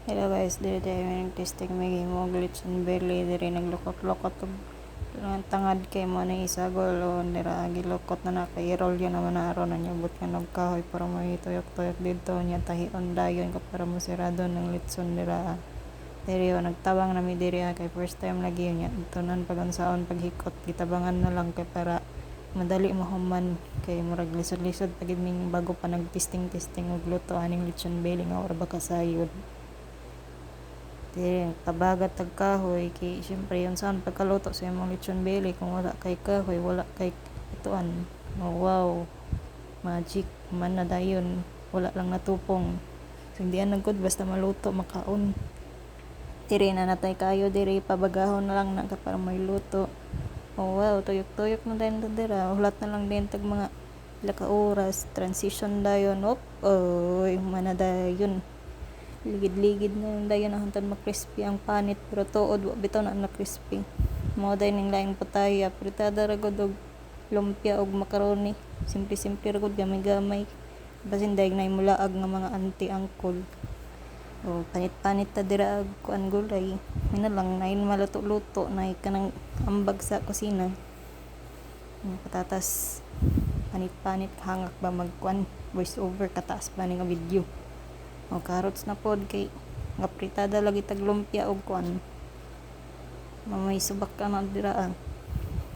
Hello guys, dili tayo may testing may game mo glitch and barely diri naglukot-lukot ang tangad kay mo na isagol o nira gilukot na naka-roll yun naman na aron na nyabot nga nagkahoy para may tuyok-tuyok dito niya tahion dayon ka para mo sirado ng litson nira diri o nagtabang nami diri kay first time lagi niya tunan pagansaon paghikot gitabangan na lang kay para madali mahuman kay murag lisod-lisod pagid ning bago pa nagtesting-testing og luto aning litson belly nga ora ba kasayod. Dili tabagat tag kahoy kay syempre yun saan pagkaluto sa imong lechon belly kung wala kay kahoy wala kay ituan. Oh, wow, magic man na dayon, wala lang natupong so hindi good basta maluto makaon. Diri na natay kayo diri pabagahon na lang na para may luto. Oh wow, tuyok-tuyok na dayon dira hulat na lang din tag mga ila ka oras transition dayon op oy manadayon ligid-ligid na yung dayon hantod ma-crispy ang panit pero tuod wa bitaw na crispy mo day ning laing pataya pritada ra gud og lumpia og macaroni simple ra gud gamay-gamay basin daig na mulaag nga mga auntie uncle o panit-panit ta dira og kuan gulay ina lang nain maluto-luto na kanang ambag sa kusina patatas panit-panit hangak ba magkuan voice over kataas ba ni nga video o carrots na pod kay nga pritada lagi tag lumpia og kuan mamay subak ka na dira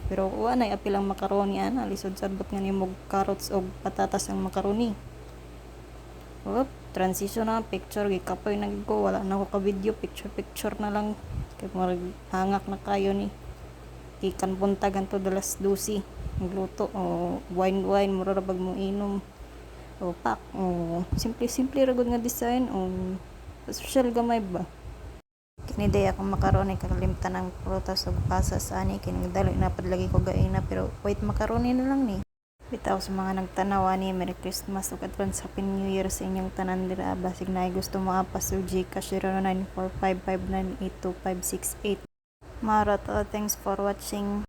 pero wa nay apil ang macaroni ana lisod sabot nga nimo carrots og patatas ang macaroni. Transition na picture gikapoy na gid ko wala na ko ka video picture na lang kay murag hangak na kayo ni ikan buntagan to dalas 12 magluto o wine mura ra bag mo inom o pak o simple ra gud nga design o social gamay ba kini day akong macaroni kakalimtan ng prutas ug pasas ani kini dali na padlagi ko gaina pero white macaroni na lang ni bitaw sa mga nagtanaw ani Merry Christmas ug advance Happy New Year sa inyong tanan dira basig na gusto mo apas ug Gcash 0945598258 Mara to thanks for watching.